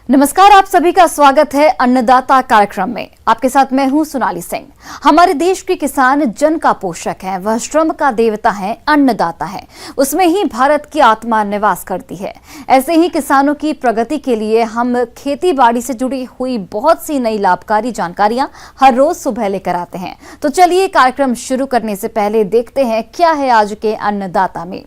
नमस्कार, आप सभी का स्वागत है अन्नदाता कार्यक्रम में। आपके साथ मैं हूं सोनाली सिंह। हमारे देश के किसान जन का पोषक है, वह श्रम का देवता है, अन्नदाता है। उसमें ही भारत की आत्मा निवास करती है। ऐसे ही किसानों की प्रगति के लिए हम खेती बाड़ी से जुड़ी हुई बहुत सी नई लाभकारी जानकारियां हर रोज सुबह लेकर आते हैं। तो चलिए कार्यक्रम शुरू करने से पहले देखते हैं क्या है आज के अन्नदाता में।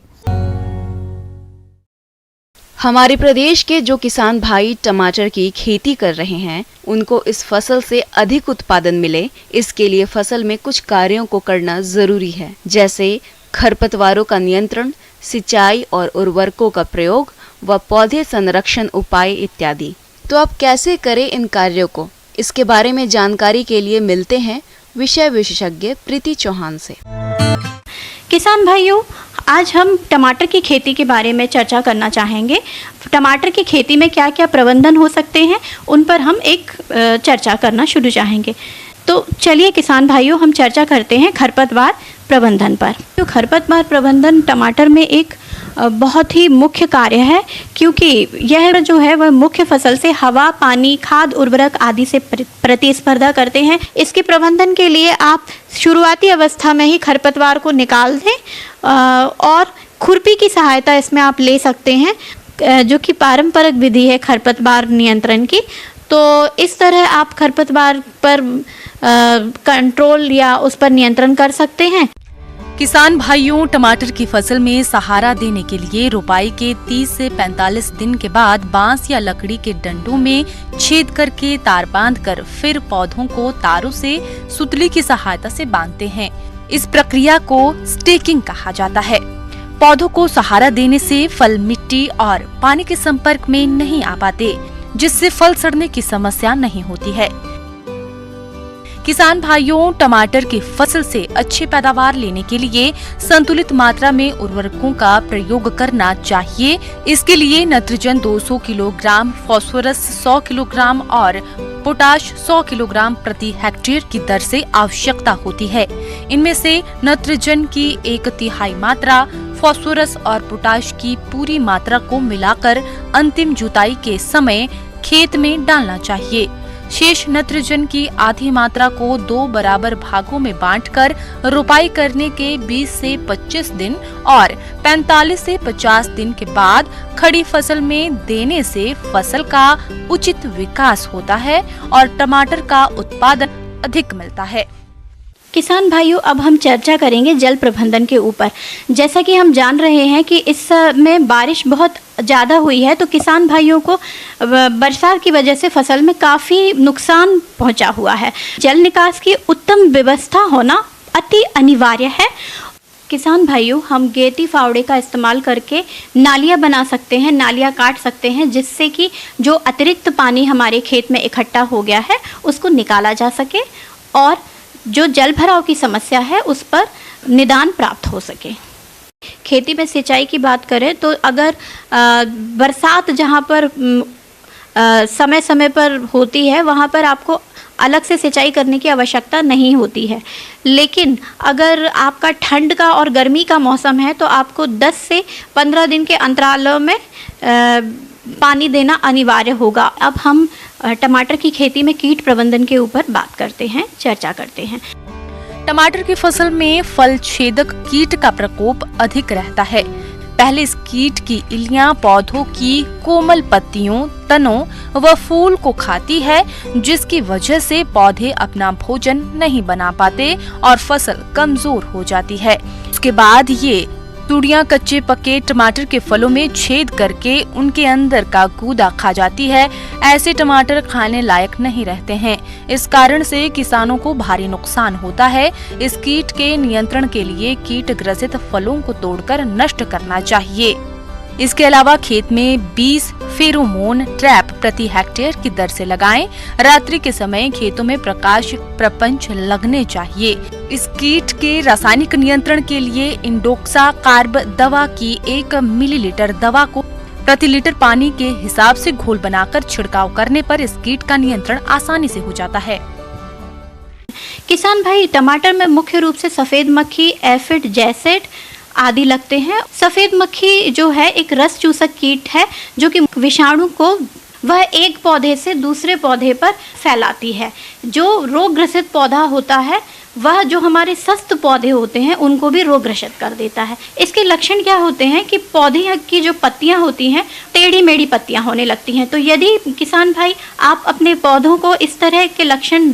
हमारे प्रदेश के जो किसान भाई टमाटर की खेती कर रहे हैं, उनको इस फसल से अधिक उत्पादन मिले, इसके लिए फसल में कुछ कार्यों को करना जरूरी है, जैसे खरपतवारों का नियंत्रण, सिंचाई और उर्वरकों का प्रयोग व पौधे संरक्षण उपाय इत्यादि। तो अब कैसे करें इन कार्यों को, इसके बारे में जानकारी के लिए मिलते हैं विषय विशेषज्ञ प्रीति चौहान से। किसान भाइयों, आज हम टमाटर की खेती के बारे में चर्चा करना चाहेंगे। टमाटर की खेती में क्या क्या प्रबंधन हो सकते हैं, उन पर हम एक चर्चा करना शुरू चाहेंगे। तो चलिए किसान भाइयों, हम चर्चा करते हैं खरपतवार प्रबंधन पर। तो खरपतवार प्रबंधन टमाटर में एक बहुत ही मुख्य कार्य है, क्योंकि यह जो है वह मुख्य फसल से हवा, पानी, खाद, उर्वरक आदि से प्रतिस्पर्धा करते हैं। इसके प्रबंधन के लिए आप शुरुआती अवस्था में ही खरपतवार को निकाल दें और खुरपी की सहायता इसमें आप ले सकते हैं, जो कि पारंपरिक विधि है खरपतवार नियंत्रण की। तो इस तरह आप खरपतवार पर कंट्रोल या उस पर नियंत्रण कर सकते हैं। किसान भाइयों, टमाटर की फसल में सहारा देने के लिए रोपाई के 30 से 45 दिन के बाद बांस या लकड़ी के डंडों में छेद करके तार बांधकर फिर पौधों को तारों से सुतली की सहायता से बांधते हैं। इस प्रक्रिया को स्टेकिंग कहा जाता है। पौधों को सहारा देने से फल मिट्टी और पानी के संपर्क में नहीं आ पाते, जिससे फल सड़ने की समस्या नहीं होती है। किसान भाइयों, टमाटर की फसल से अच्छी पैदावार लेने के लिए संतुलित मात्रा में उर्वरकों का प्रयोग करना चाहिए। इसके लिए नाइट्रोजन 200 किलोग्राम, फास्फोरस 100 किलोग्राम और पोटाश 100 किलोग्राम प्रति हेक्टेयर की दर से आवश्यकता होती है। इनमें से नाइट्रोजन की 1/3 मात्रा, फास्फोरस और पोटाश की पूरी मात्रा को मिलाकर अंतिम जुताई के समय खेत में डालना चाहिए। शेष नाइट्रोजन की आधी मात्रा को 2 बराबर भागों में बांटकर रोपाई करने के 20 से 25 दिन और 45 से 50 दिन के बाद खड़ी फसल में देने से फसल का उचित विकास होता है और टमाटर का उत्पादन अधिक मिलता है। किसान भाइयों, अब हम चर्चा करेंगे जल प्रबंधन के ऊपर। जैसा कि हम जान रहे हैं कि इस समय बारिश बहुत ज़्यादा हुई है, तो किसान भाइयों को बरसात की वजह से फसल में काफ़ी नुकसान पहुंचा हुआ है। जल निकास की उत्तम व्यवस्था होना अति अनिवार्य है। किसान भाइयों, हम गेती फावड़े का इस्तेमाल करके नालियाँ बना सकते हैं, नालियाँ काट सकते हैं, जिससे कि जो अतिरिक्त पानी हमारे खेत में इकट्ठा हो गया है उसको निकाला जा सके और जो जल भराव की समस्या है उस पर निदान प्राप्त हो सके। खेती में सिंचाई की बात करें तो अगर बरसात जहाँ पर समय समय पर होती है, वहाँ पर आपको अलग से सिंचाई करने की आवश्यकता नहीं होती है। लेकिन अगर आपका ठंड का और गर्मी का मौसम है तो आपको 10 से 15 दिन के अंतरालों में पानी देना अनिवार्य होगा। अब हम टमाटर की खेती में कीट प्रबंधन के ऊपर बात करते हैं, चर्चा करते हैं। टमाटर की फसल में फल छेदक कीट का प्रकोप अधिक रहता है। पहले इस कीट की इल्लियां पौधों की कोमल पत्तियों, तनों व फूल को खाती है, जिसकी वजह से पौधे अपना भोजन नहीं बना पाते और फसल कमजोर हो जाती है। उसके बाद ये सुड़ियां कच्चे पके टमाटर के फलों में छेद करके उनके अंदर का गूदा खा जाती है। ऐसे टमाटर खाने लायक नहीं रहते हैं। इस कारण से किसानों को भारी नुकसान होता है। इस कीट के नियंत्रण के लिए कीट ग्रसित फलों को तोड़कर नष्ट करना चाहिए। इसके अलावा खेत में 20 फेरोमोन ट्रैप प्रति हेक्टेयर की दर से लगाएं। रात्रि के समय खेतों में प्रकाश प्रपंच लगने चाहिए। इस कीट के रासायनिक नियंत्रण के लिए इंडोक्सा कार्ब दवा की 1 मिलीलीटर दवा को प्रति लीटर पानी के हिसाब से घोल बनाकर छिड़काव करने पर इस कीट का नियंत्रण आसानी से हो जाता है। किसान भाई, टमाटर में मुख्य रूप से सफेद मक्खी, एफिड, जैसेट आदि लगते हैं। सफेद मक्खी जो है एक रस चूसक कीट है, जो कि विषाणु को वह एक पौधे से दूसरे पौधे पर फैलाती है। जो रोग ग्रसित पौधा होता है वह जो हमारे स्वस्थ पौधे होते हैं उनको भी रोग ग्रसित कर देता है। इसके लक्षण क्या होते हैं कि पौधे की जो पत्तियां होती हैं टेढ़ी मेढ़ी पत्तियां होने लगती हैं। तो यदि किसान भाई आप अपने पौधों को इस तरह के लक्षण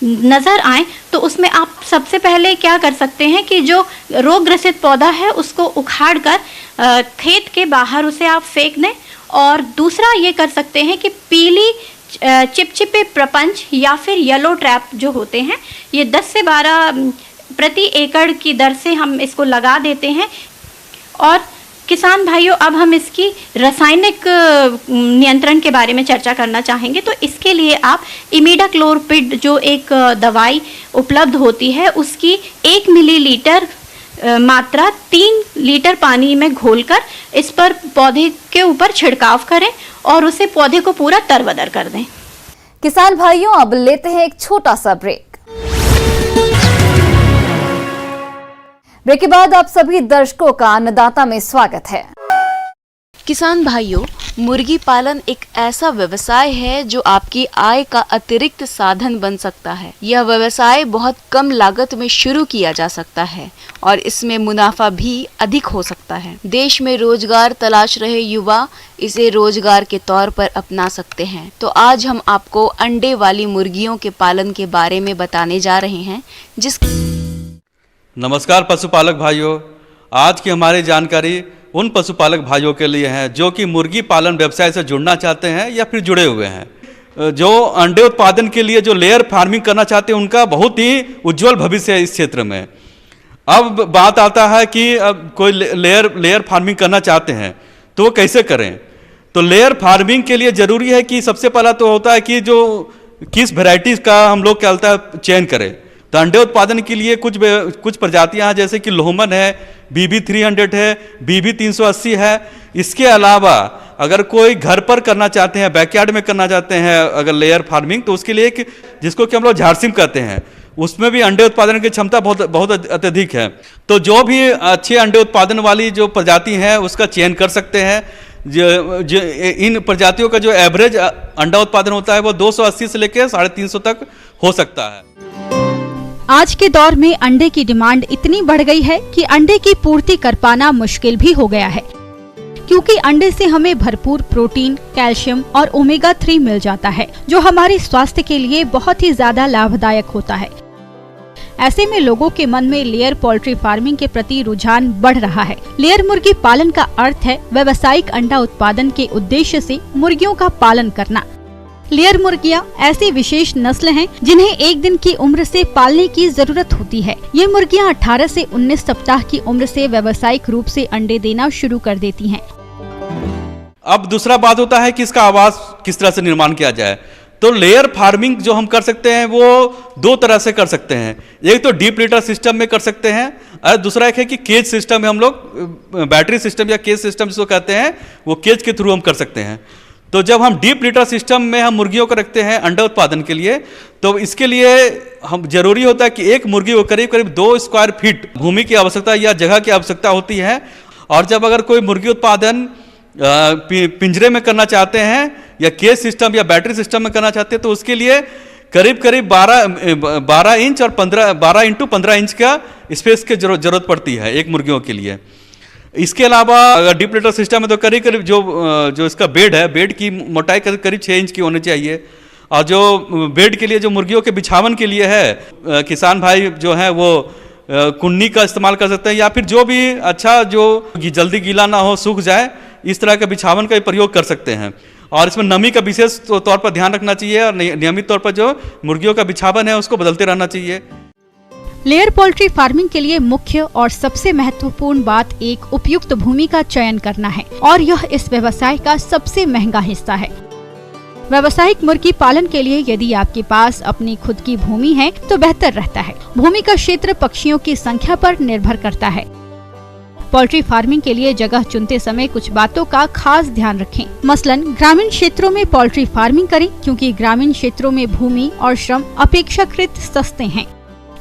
नज़र आए तो उसमें आप सबसे पहले क्या कर सकते हैं कि जो रोग ग्रसित पौधा है उसको उखाड़ कर खेत के बाहर उसे आप फेंक दें। और दूसरा ये कर सकते हैं कि पीली चिपचिपे प्रपंच या फिर येलो ट्रैप जो होते हैं ये 10 से 12 प्रति एकड़ की दर से हम इसको लगा देते हैं। और किसान भाइयों अब हम इसकी रासायनिक नियंत्रण के बारे में चर्चा करना चाहेंगे। तो इसके लिए आप इमिडाक्लोप्रिड जो एक दवाई उपलब्ध होती है उसकी 1 मिलीलीटर मात्रा 3 लीटर पानी में घोलकर इस पर पौधे के ऊपर छिड़काव करें और उसे पौधे को पूरा तरबदर कर दें। किसान भाइयों अब लेते हैं एक छोटा सा ब्रेक। ब्रेक के बाद आप सभी दर्शकों का अन्नदाता में स्वागत है। किसान भाइयों, मुर्गी पालन एक ऐसा व्यवसाय है जो आपकी आय का अतिरिक्त साधन बन सकता है। यह व्यवसाय बहुत कम लागत में शुरू किया जा सकता है और इसमें मुनाफा भी अधिक हो सकता है। देश में रोजगार तलाश रहे युवा इसे रोजगार के तौर पर अपना सकते हैं। तो आज हम आपको अंडे वाली मुर्गियों के पालन के बारे में बताने जा रहे हैं। नमस्कार पशुपालक भाइयों, आज की हमारी जानकारी उन पशुपालक भाइयों के लिए है जो कि मुर्गी पालन व्यवसाय से जुड़ना चाहते हैं या फिर जुड़े हुए हैं। जो अंडे उत्पादन के लिए जो लेयर फार्मिंग करना चाहते हैं उनका बहुत ही उज्जवल भविष्य है इस क्षेत्र में। अब बात आता है कि अब कोई लेयर फार्मिंग करना चाहते हैं तो वो कैसे करें। तो लेयर फार्मिंग के लिए ज़रूरी है कि सबसे पहला तो होता है कि जो किस वैरायटीज़ का हम लोग क्या होता है चयन करें। तो अंडे उत्पादन के लिए कुछ प्रजातियां हैं जैसे कि लोहमन है, BB 300 है, BB 380 है। इसके अलावा अगर कोई घर पर करना चाहते हैं, बैकयार्ड में करना चाहते हैं अगर लेयर फार्मिंग, तो उसके लिए एक जिसको कि हम लोग झारसिम कहते हैं, उसमें भी अंडे उत्पादन की क्षमता बहुत अत्यधिक है। तो जो भी अच्छे अंडे उत्पादन वाली जो प्रजाति हैं उसका चयन कर सकते हैं। जो इन प्रजातियों का जो एवरेज अंडा उत्पादन होता है वो 280 से लेकर 350 तक हो सकता है। आज के दौर में अंडे की डिमांड इतनी बढ़ गई है कि अंडे की पूर्ति कर पाना मुश्किल भी हो गया है, क्योंकि अंडे से हमें भरपूर प्रोटीन, कैल्शियम और ओमेगा 3 मिल जाता है जो हमारे स्वास्थ्य के लिए बहुत ही ज्यादा लाभदायक होता है। ऐसे में लोगों के मन में लेयर पोल्ट्री फार्मिंग के प्रति रुझान बढ़ रहा है। लेयर मुर्गी पालन का अर्थ है व्यावसायिक अंडा उत्पादन के उद्देश्य से मुर्गियों का पालन करना। लेयर मुर्गियां ऐसी विशेष नस्ल हैं जिन्हें 1 दिन की उम्र से पालने की जरूरत होती है। ये मुर्गियां 18 से 19 सप्ताह की उम्र से व्यावसायिक रूप से अंडे देना शुरू कर देती हैं। अब दूसरा बात होता है कि इसका आवास किस तरह से निर्माण किया जाए। तो लेयर फार्मिंग जो हम कर सकते हैं वो 2 तरह से कर सकते हैं। एक तो डीप लिटर सिस्टम में कर सकते हैं और दूसरा एक है कि केज सिस्टम में हम लोग बैटरी सिस्टम या केज सिस्टम जिसको कहते हैं वो केज के थ्रू हम कर सकते हैं। तो जब हम डीप लिटर सिस्टम में हम मुर्गियों को रखते हैं अंडा उत्पादन के लिए, तो इसके लिए हम जरूरी होता है कि एक मुर्गी को करीब 2 स्क्वायर फीट भूमि की आवश्यकता या जगह की आवश्यकता होती है। और जब अगर कोई मुर्गी उत्पादन पिंजरे में करना चाहते हैं या केज सिस्टम या बैटरी सिस्टम में करना चाहते हैं तो उसके लिए करीब 12 इंच और 12 इंटू 15 इंच का स्पेस की जरूरत पड़ती है एक मुर्गियों के लिए। इसके अलावा अगर डीप लिटर सिस्टम है तो करीब जो इसका बेड है, बेड की मोटाई करीब 6 इंच की होनी चाहिए। और जो बेड के लिए जो मुर्गियों के बिछावन के लिए है, किसान भाई जो है वो कुन्नी का इस्तेमाल कर सकते हैं या फिर जो भी अच्छा जो जल्दी गीला ना हो, सूख जाए, इस तरह के बिछावन का प्रयोग कर सकते हैं। और इसमें नमी का विशेष तौर पर ध्यान रखना चाहिए और नियमित तौर पर जो मुर्गियों का बिछावन है उसको बदलते रहना चाहिए। लेयर पोल्ट्री फार्मिंग के लिए मुख्य और सबसे महत्वपूर्ण बात एक उपयुक्त भूमि का चयन करना है और यह इस व्यवसाय का सबसे महंगा हिस्सा है। व्यावसायिक मुर्गी पालन के लिए यदि आपके पास अपनी खुद की भूमि है तो बेहतर रहता है। भूमि का क्षेत्र पक्षियों की संख्या पर निर्भर करता है। पोल्ट्री फार्मिंग के लिए जगह चुनते समय कुछ बातों का खास ध्यान रखें। मसलन ग्रामीण क्षेत्रों में पोल्ट्री फार्मिंग करें क्योंकि ग्रामीण क्षेत्रों में भूमि और श्रम अपेक्षाकृत सस्ते हैं।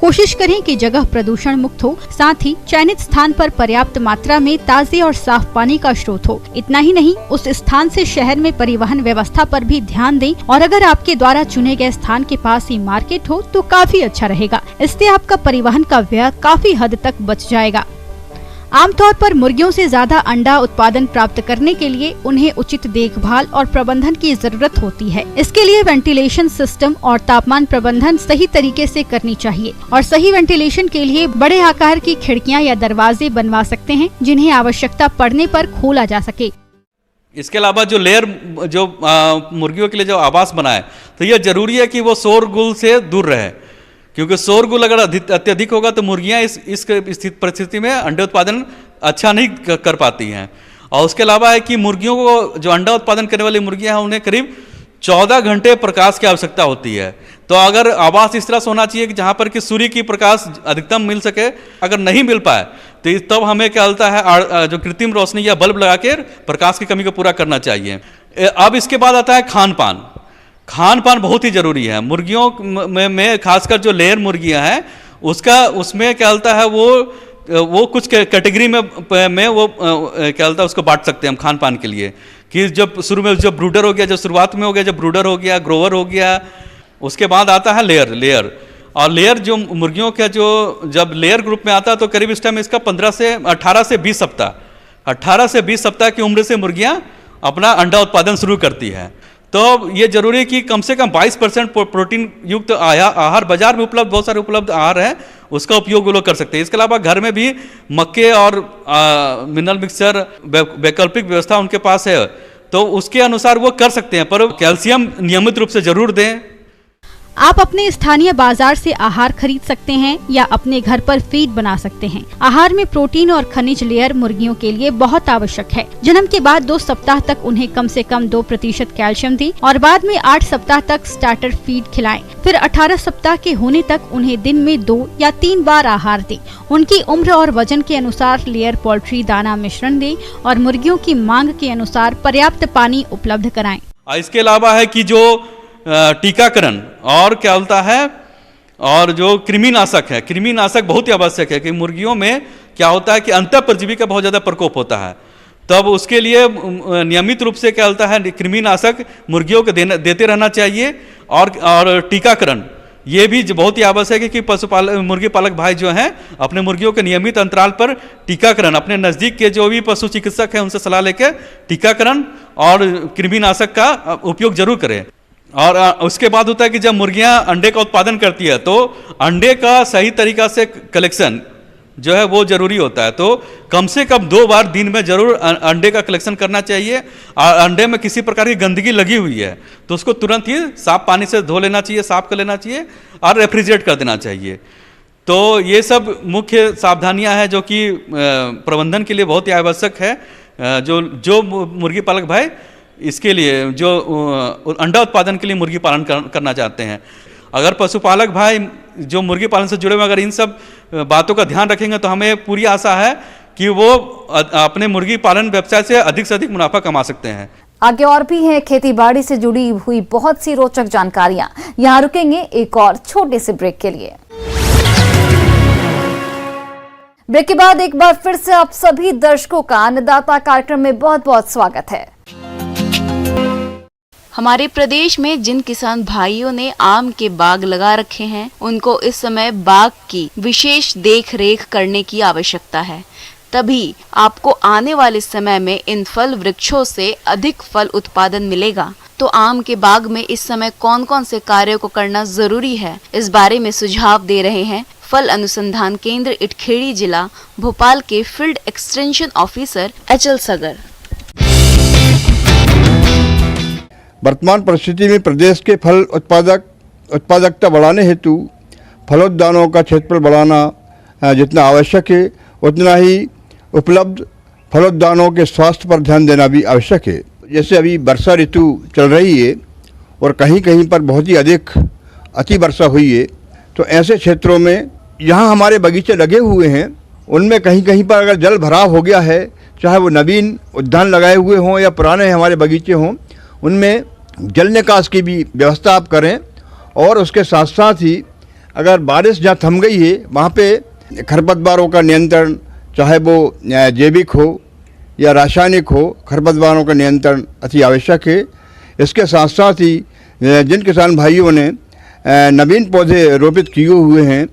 कोशिश करें कि जगह प्रदूषण मुक्त हो, साथ ही चयनित स्थान पर पर्याप्त मात्रा में ताजे और साफ पानी का स्रोत हो। इतना ही नहीं, उस स्थान से शहर में परिवहन व्यवस्था पर भी ध्यान दें और अगर आपके द्वारा चुने गए स्थान के पास ही मार्केट हो तो काफी अच्छा रहेगा। इससे आपका परिवहन का व्यय काफी हद तक बच जाएगा। आमतौर पर मुर्गियों से ज्यादा अंडा उत्पादन प्राप्त करने के लिए उन्हें उचित देखभाल और प्रबंधन की जरूरत होती है। इसके लिए वेंटिलेशन सिस्टम और तापमान प्रबंधन सही तरीके से करनी चाहिए और सही वेंटिलेशन के लिए बड़े आकार की खिड़कियां या दरवाजे बनवा सकते हैं, जिन्हें आवश्यकता पड़ने पर खोला जा सके। इसके अलावा जो लेयर जो मुर्गियों के लिए जो आवास बनाए, तो यह जरूरी है कि वो शोरगुल से दूर रहे, क्योंकि शोरगुल अगर अत्यधिक होगा तो मुर्गियां इस परिस्थिति में अंडे उत्पादन अच्छा नहीं कर पाती हैं। और उसके अलावा है कि मुर्गियों को, जो अंडा उत्पादन करने वाली मुर्गियां हैं, उन्हें करीब 14 घंटे प्रकाश की आवश्यकता होती है। तो अगर आवास इस तरह से होना चाहिए कि जहां पर कि सूर्य की प्रकाश अधिकतम मिल सके। अगर नहीं मिल पाए तो तब हमें क्या होता है, जो कृत्रिम रोशनी या बल्ब लगा के प्रकाश की कमी को पूरा करना चाहिए। अब इसके बाद आता है खान पान। खान पान बहुत ही जरूरी है मुर्गियों में खासकर जो लेयर मुर्गियां हैं उसमें क्या होता है, वो कुछ कैटेगरी में वो क्या होता है, उसको बांट सकते हैं हम खान पान के लिए। कि जब शुरू में जब ब्रूडर हो गया, जब शुरुआत में हो गया, जब ब्रूडर हो गया, ग्रोवर हो गया, उसके बाद आता है लेयर। और लेयर जो मुर्गियों का जो जब लेयर ग्रुप में आता है तो करीब इस टाइम इसका 18 से 20 सप्ताह की उम्र से मुर्गियां अपना अंडा उत्पादन शुरू करती है। तो ये जरूरी है कि कम से कम 22% प्रोटीन युक्त आहार बाजार में उपलब्ध, बहुत सारे उपलब्ध आहार हैं, उसका उपयोग वो लोग कर सकते हैं। इसके अलावा घर में भी मक्के और मिनरल मिक्सचर वैकल्पिक व्यवस्था उनके पास है, तो उसके अनुसार वो कर सकते हैं, पर कैल्शियम नियमित रूप से जरूर दें। आप अपने स्थानीय बाजार से आहार खरीद सकते हैं या अपने घर पर फीड बना सकते हैं। आहार में प्रोटीन और खनिज लेयर मुर्गियों के लिए बहुत आवश्यक है। जन्म के बाद 2 सप्ताह तक उन्हें कम से कम 2% कैल्शियम दें और बाद में 8 सप्ताह तक स्टार्टर फीड खिलाएं। फिर 18 सप्ताह के होने तक उन्हें दिन में 2 या 3 बार आहार दें। उनकी उम्र और वजन के अनुसार लेयर पोल्ट्री दाना मिश्रण दें और मुर्गियों की मांग के अनुसार पर्याप्त पानी उपलब्ध कराएं। इसके अलावा है कि जो टीकाकरण और क्या होता है, और जो कृमिनाशक है, कृमिनाशक बहुत ही आवश्यक है। कि मुर्गियों में क्या होता है कि अंतःपरजीवी का बहुत ज़्यादा प्रकोप होता है, तब उसके लिए नियमित रूप से क्या होता है, कृमिनाशक मुर्गियों को देते रहना चाहिए। और टीकाकरण ये भी बहुत ही आवश्यक है कि मुर्गी पालक भाई जो हैं अपने मुर्गियों के नियमित अंतराल पर टीकाकरण, अपने नज़दीक के जो भी पशु चिकित्सक हैं उनसे सलाह लेकर टीकाकरण और कृमिनाशक का उपयोग जरूर करें। और उसके बाद होता है कि जब मुर्गियां अंडे का उत्पादन करती है तो अंडे का सही तरीका से कलेक्शन जो है वो जरूरी होता है। तो कम से कम 2 बार दिन में जरूर अंडे का कलेक्शन करना चाहिए। और अंडे में किसी प्रकार की गंदगी लगी हुई है तो उसको तुरंत ही साफ पानी से धो लेना चाहिए, साफ कर लेना चाहिए और रेफ्रिजरेट कर देना चाहिए। तो ये सब मुख्य सावधानियां हैं जो कि प्रबंधन के लिए बहुत ही आवश्यक है। जो मुर्गी पालक भाई इसके लिए जो अंडा उत्पादन के लिए मुर्गी पालन करना चाहते हैं, अगर पशुपालक भाई जो मुर्गी पालन से जुड़े हुए अगर इन सब बातों का ध्यान रखेंगे तो हमें पूरी आशा है कि वो अपने मुर्गी पालन व्यवसाय से अधिक मुनाफा कमा सकते हैं। आगे और भी है खेती बाड़ी से जुड़ी हुई बहुत सी रोचक जानकारियां। यहाँ रुकेंगे एक और छोटे से ब्रेक के लिए। ब्रेक के बाद एक बार फिर से आप सभी दर्शकों का अन्नदाता कार्यक्रम में बहुत बहुत स्वागत है। हमारे प्रदेश में जिन किसान भाइयों ने आम के बाग लगा रखे हैं उनको इस समय बाग की विशेष देख रेख करने की आवश्यकता है, तभी आपको आने वाले समय में इन फल वृक्षों से अधिक फल उत्पादन मिलेगा। तो आम के बाग में इस समय कौन कौन से कार्यों को करना जरूरी है, इस बारे में सुझाव दे रहे हैं फल अनुसंधान केंद्र इटखेड़ी जिला भोपाल के फील्ड एक्सटेंशन ऑफिसर अचल सगर। वर्तमान परिस्थिति में प्रदेश के फल उत्पादकता बढ़ाने हेतु फलोद्यानों का क्षेत्रफल बढ़ाना जितना आवश्यक है उतना ही उपलब्ध फलोद्यानों के स्वास्थ्य पर ध्यान देना भी आवश्यक है। जैसे अभी वर्षा ऋतु चल रही है और कहीं कहीं पर बहुत ही अधिक अति वर्षा हुई है, तो ऐसे क्षेत्रों में यहाँ हमारे बगीचे लगे हुए हैं, उनमें कहीं कहीं पर अगर जल भराव हो गया है, चाहे वो नवीन उद्यान लगाए हुए हों या पुराने हमारे बगीचे हों, उनमें जल निकास की भी व्यवस्था आप करें। और उसके साथ साथ ही अगर बारिश जहाँ थम गई है वहाँ पे खरपतवारों का नियंत्रण, चाहे वो जैविक हो या रासायनिक हो, खरपतवारों का नियंत्रण अति आवश्यक है। इसके साथ साथ ही जिन किसान भाइयों ने नवीन पौधे रोपित किए हुए हैं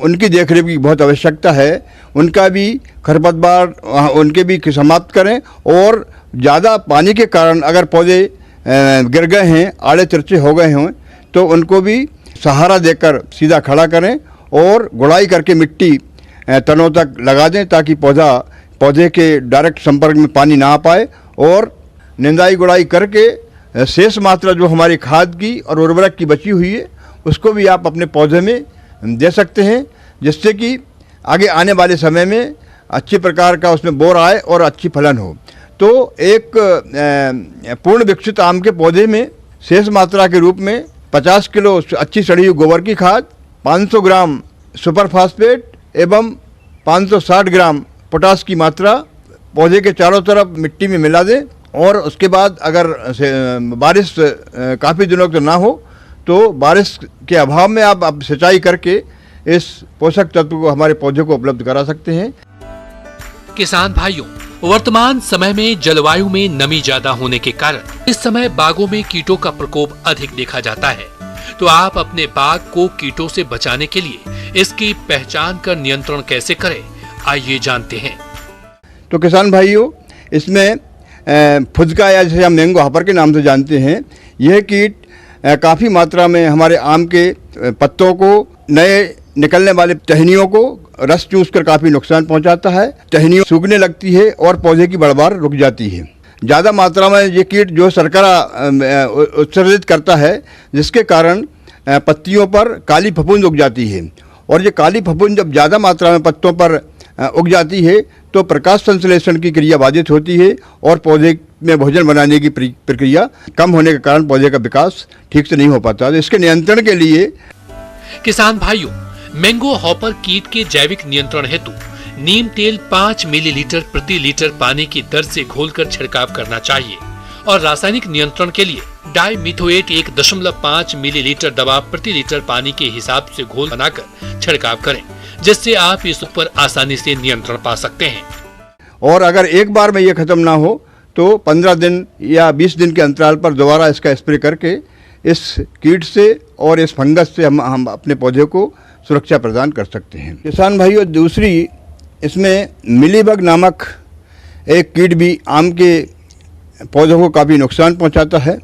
उनकी देखरेख की बहुत आवश्यकता है। उनका भी खरपतवार उनके भी समाप्त करें, और ज़्यादा पानी के कारण अगर पौधे गिर गए हैं, आड़े तिरछे हो गए हों, तो उनको भी सहारा देकर सीधा खड़ा करें और गुड़ाई करके मिट्टी तनों तक लगा दें, ताकि पौधे के डायरेक्ट संपर्क में पानी ना आ पाए। और निंदाई गुड़ाई करके शेष मात्रा जो हमारी खाद की और उर्वरक की बची हुई है उसको भी आप अपने पौधे में दे सकते हैं, जिससे कि आगे आने वाले समय में अच्छी प्रकार का उसमें बोर आए और अच्छी फलन हो। तो एक पूर्ण विकसित आम के पौधे में शेष मात्रा के रूप में 50 किलो अच्छी सड़ी हुई गोबर की खाद, 500 ग्राम सुपर फास्फेट एवं 560 ग्राम पोटास की मात्रा पौधे के चारों तरफ मिट्टी में मिला दें। और उसके बाद अगर बारिश काफ़ी दिनों तक ना हो तो बारिश के अभाव में आप सिंचाई करके इस पोषक तत्व को हमारे पौधे को उपलब्ध करा सकते हैं। किसान भाइयों, वर्तमान समय में जलवायु में नमी ज्यादा होने के कारण इस समय बागों में कीटों का प्रकोप अधिक देखा जाता है। तो आप अपने बाग को कीटों से बचाने के लिए इसकी पहचान कर नियंत्रण कैसे करें, आइए जानते हैं। तो किसान भाइयों, इसमें फुदका या जिसे हम मैंगो हॉपर के नाम से जानते हैं, यह कीट काफ़ी मात्रा में हमारे आम के पत्तों को, नए निकलने वाले टहनियों को रस चूस कर काफ़ी नुकसान पहुंचाता है। टहनियों सूखने लगती है और पौधे की बढ़वार रुक जाती है। ज़्यादा मात्रा में ये कीट जो शर्करा उत्सर्जित करता है, जिसके कारण पत्तियों पर काली फफूंद उग जाती है। और ये काली फफूंद जब ज़्यादा मात्रा में पत्तों पर उग जाती है तो प्रकाश संश्लेषण की क्रिया बाधित होती है और पौधे में भोजन बनाने की प्रक्रिया कम होने के कारण पौधे का विकास ठीक से नहीं हो पाता। तो इसके नियंत्रण के लिए किसान भाइयों, मैंगो हॉपर कीट के जैविक नियंत्रण हेतु नीम तेल 5 मिलीलीटर प्रति लीटर पानी की दर से घोलकर छिड़काव करना चाहिए और रासायनिक नियंत्रण के लिए डाइमिथोएट 1.5 मिलीलीटर दवा प्रति लीटर पानी के हिसाब से घोल बनाकर छिड़काव करें, जिससे आप इस पर आसानी से नियंत्रण पा सकते हैं। और अगर एक बार में ये खत्म ना हो तो 15 दिन या 20 दिन के अंतराल पर दोबारा इसका स्प्रे करके इस कीट से और इस फंगस से हम अपने पौधे को सुरक्षा प्रदान कर सकते हैं। किसान भाइयों, दूसरी इसमें मिलीबग नामक एक कीट भी आम के पौधों को काफ़ी नुकसान पहुंचाता है।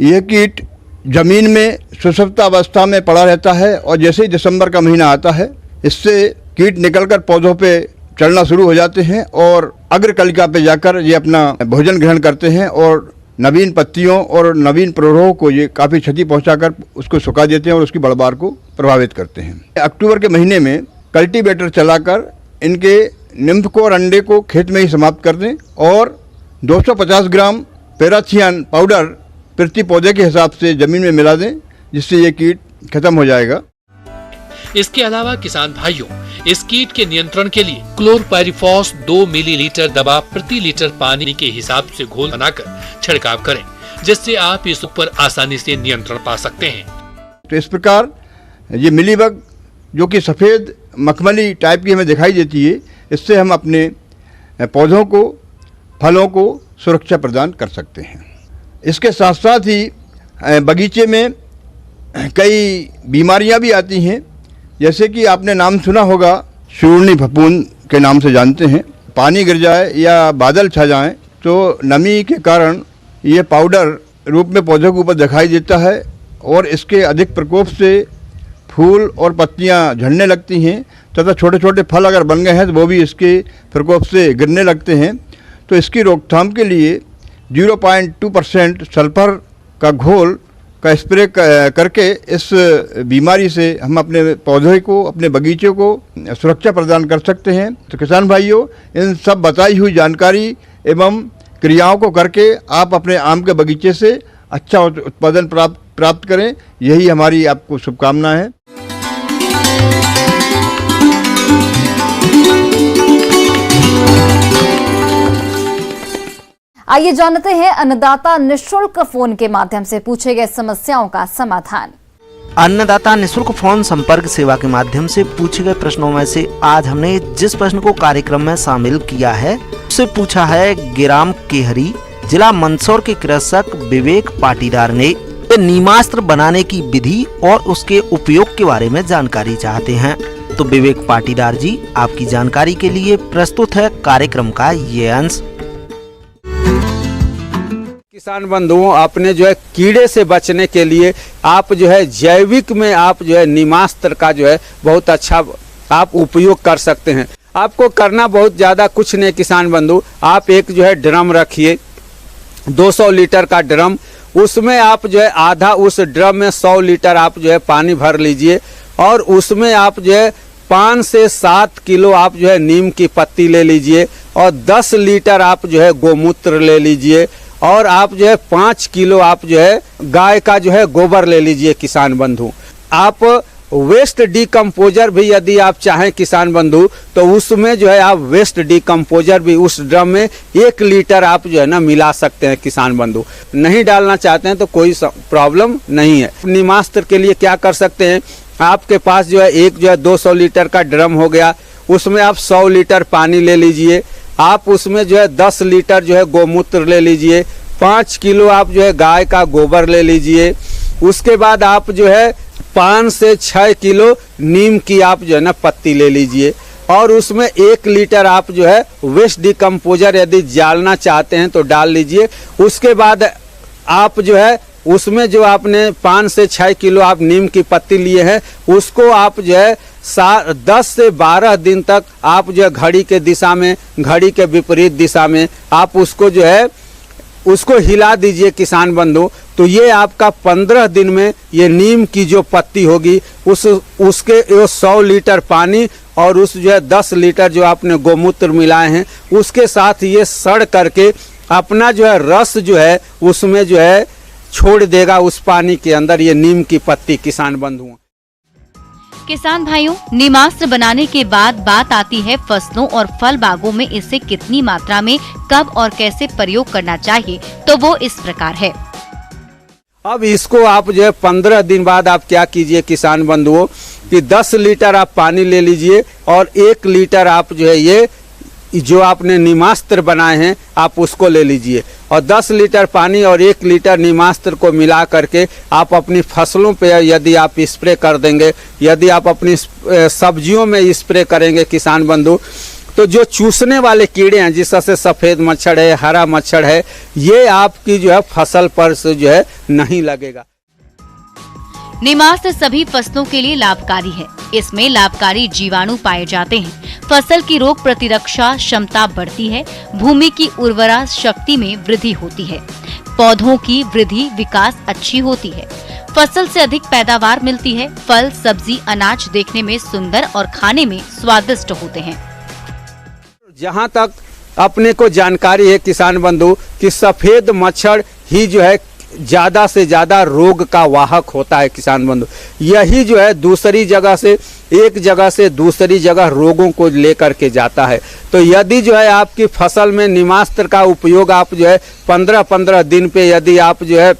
यह कीट ज़मीन में सुषुप्त अवस्था में पड़ा रहता है और जैसे ही दिसंबर का महीना आता है इससे कीट निकलकर पौधों पे चढ़ना शुरू हो जाते हैं और अग्रकलिका पे जाकर ये अपना भोजन ग्रहण करते हैं और नवीन पत्तियों और नवीन प्ररोह को ये काफ़ी क्षति पहुंचाकर उसको सुखा देते हैं और उसकी बढ़वार को प्रभावित करते हैं। अक्टूबर के महीने में कल्टीवेटर चलाकर इनके निम्फ और अंडे को खेत में ही समाप्त कर दें और 250 ग्राम पैराथियन पाउडर प्रति पौधे के हिसाब से जमीन में मिला दें, जिससे ये कीट खत्म हो जाएगा। इसके अलावा किसान भाइयों, इस कीट के नियंत्रण के लिए क्लोरपाइरिफॉस 2 मिलीलीटर दवा प्रति लीटर पानी के हिसाब से घोल बनाकर छिड़काव करें, जिससे आप इस पर आसानी से नियंत्रण पा सकते हैं। तो इस प्रकार ये मिलीबग जो कि सफ़ेद मखमली टाइप की हमें दिखाई देती है, इससे हम अपने पौधों को, फलों को सुरक्षा प्रदान कर सकते हैं। इसके साथ साथ ही बगीचे में कई बीमारियां भी आती हैं, जैसे कि आपने नाम सुना होगा शूरनी फफूंद के नाम से जानते हैं। पानी गिर जाए या बादल छा जाएं तो नमी के कारण ये पाउडर रूप में पौधों के ऊपर दिखाई देता है और इसके अधिक प्रकोप से फूल और पत्तियां झड़ने लगती हैं तथा छोटे छोटे फल अगर बन गए हैं तो वो भी इसके प्रकोप से गिरने लगते हैं। तो इसकी रोकथाम के लिए 0.2% सल्फर का घोल का स्प्रे करके इस बीमारी से हम अपने पौधे को, अपने बगीचे को सुरक्षा प्रदान कर सकते हैं। तो किसान भाइयों, इन सब बताई हुई जानकारी एवं क्रियाओं को करके आप अपने आम के बगीचे से अच्छा उत्पादन प्राप्त करें, यही हमारी आपको शुभकामना है। आइए जानते हैं अन्नदाता निःशुल्क फोन के माध्यम से पूछे गए समस्याओं का समाधान। अन्नदाता निशुल्क फोन संपर्क सेवा के माध्यम से पूछे गए प्रश्नों में से आज हमने जिस प्रश्न को कार्यक्रम में शामिल किया है उससे पूछा है ग्राम केहरी, जिला मंदसौर के कृषक विवेक पाटीदार ने। नीमास्त्र बनाने की विधि और उसके उपयोग के बारे में जानकारी चाहते हैं। तो विवेक पाटीदार जी, आपकी जानकारी के लिए प्रस्तुत है कार्यक्रम का ये अंश। किसान बंधुओं, अपने जो है कीड़े से बचने के लिए आप जो है जैविक में आप जो है नीमास्त्र का जो है बहुत अच्छा आप उपयोग कर सकते हैं। आपको करना बहुत ज़्यादा कुछ नहीं किसान बंधु, आप एक जो है ड्रम रखिए, 200 लीटर का ड्रम, उसमें आप जो है आधा उस ड्रम में 100 लीटर आप जो है पानी भर लीजिए और उसमें आप जो है 5 से 7 किलो आप जो है नीम की पत्ती ले लीजिए और 10 लीटर आप जो है गोमूत्र ले लीजिए और आप जो है 5 किलो आप जो है गाय का जो है गोबर ले लीजिए किसान बंधु। आप वेस्ट डिकम्पोजर भी यदि आप चाहें किसान बंधु तो उसमें जो है आप वेस्ट डिकम्पोजर भी उस ड्रम में 1 लीटर आप जो है ना मिला सकते हैं किसान बंधु। नहीं डालना चाहते हैं तो कोई प्रॉब्लम नहीं है। नीमास्त्र के लिए क्या कर सकते हैं, आपके पास जो है एक जो है 200 लीटर का ड्रम हो गया, उसमें आप 100 लीटर पानी ले लीजिए, आप उसमें जो है 10 लीटर जो है गोमूत्र ले लीजिए, 5 किलो आप जो है गाय का गोबर ले लीजिए, उसके बाद आप जो है 5 से 6 किलो नीम की आप जो है ना पत्ती ले लीजिए और उसमें 1 लीटर आप जो है वेस्ट डिकम्पोजर यदि डालना चाहते हैं तो डाल लीजिए। उसके बाद आप जो है उसमें जो आपने 5 से 6 किलो आप नीम की पत्ती लिए हैं उसको आप जो है 10 से 12 दिन तक आप जो है घड़ी के दिशा में, घड़ी के विपरीत दिशा में आप उसको जो है उसको हिला दीजिए किसान बंधु। तो ये आपका 15 दिन में ये नीम की जो पत्ती होगी उसके 100 लीटर पानी और उस जो है 10 लीटर जो आपने गोमूत्र मिलाए हैं उसके साथ ये सड़ करके अपना जो है रस जो है उसमें जो है छोड़ देगा उस पानी के अंदर ये नीम की पत्ती किसान बंधुओं। किसान भाइयों, नीमास्त्र बनाने के बाद बात आती है फसलों और फल बागों में इसे कितनी मात्रा में, कब और कैसे प्रयोग करना चाहिए। तो वो इस प्रकार है। अब इसको आप जो है 15 दिन बाद आप क्या कीजिए किसान बंधुओं कि 10 लीटर आप पानी ले लीजिए और 1 लीटर आप जो है ये जो आपने नीमास्त्र बनाए हैं आप उसको ले लीजिए और 10 लीटर पानी और 1 लीटर नीमास्त्र को मिला करके आप अपनी फसलों पे यदि आप स्प्रे कर देंगे, यदि आप अपनी सब्जियों में स्प्रे करेंगे किसान बंधु, तो जो चूसने वाले कीड़े हैं जिससे सफ़ेद मच्छर है, हरा मच्छर है, ये आपकी जो है फसल पर से जो है नहीं लगेगा। नीमास्त्र सभी फसलों के लिए लाभकारी है। इसमें लाभकारी जीवाणु पाए जाते हैं। फसल की रोग प्रतिरक्षा क्षमता बढ़ती है। भूमि की उर्वरा शक्ति में वृद्धि होती है। पौधों की वृद्धि विकास अच्छी होती है। फसल से अधिक पैदावार मिलती है। फल, सब्जी, अनाज देखने में सुंदर और खाने में स्वादिष्ट होते हैं। जहाँ तक अपने को जानकारी है किसान बंधु कि सफेद मच्छर ही जो है ज्यादा से ज्यादा रोग का वाहक होता है किसान बंधु। यही जो है दूसरी जगह से, एक जगह से दूसरी जगह रोगों को लेकर के जाता है। तो यदि जो है आपकी फसल में नीमास्त्र का उपयोग आप जो है 15-15 दिन पे यदि आप जो है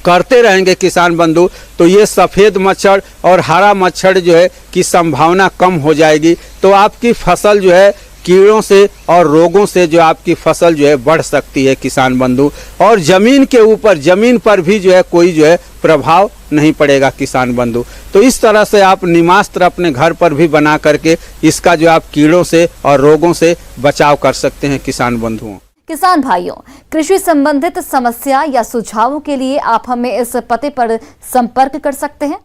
करते रहेंगे किसान बंधु, तो ये सफ़ेद मच्छर और हरा मच्छर जो है की संभावना कम हो जाएगी। तो आपकी फसल जो है कीड़ों से और रोगों से जो आपकी फसल जो है बढ़ सकती है किसान बंधु, और जमीन के ऊपर, जमीन पर भी जो है कोई जो है प्रभाव नहीं पड़ेगा किसान बंधु। तो इस तरह से आप नीमास्त्र अपने घर पर भी बना करके इसका जो आप कीड़ों से और रोगों से बचाव कर सकते हैं किसान बंधुओं। किसान भाइयों, कृषि संबंधित समस्या या सुझावों के लिए आप हमें इस पते पर संपर्क कर सकते हैं।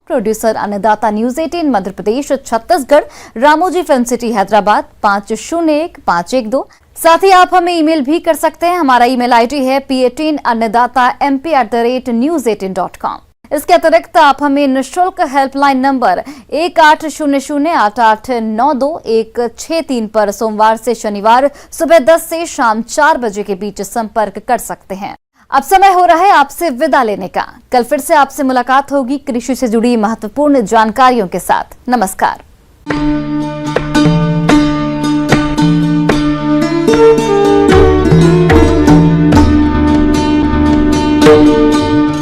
प्रोड्यूसर अन्नदाता news 18 Madhya Pradesh Chhattisgarh, Ramoji film city Hyderabad 501512। साथ ही आप हमें ईमेल भी कर सकते हैं। हमारा ईमेल आईडी है p18annadatamp@news18.com। इसके अतिरिक्त आप हमें निःशुल्क हेल्पलाइन नंबर 18008892 पर सोमवार से शनिवार सुबह 10 से शाम 4 बजे के बीच संपर्क कर सकते हैं। अब समय हो रहा है आपसे विदा लेने का। कल फिर से आपसे मुलाकात होगी कृषि से जुड़ी महत्वपूर्ण जानकारियों के साथ। नमस्कार।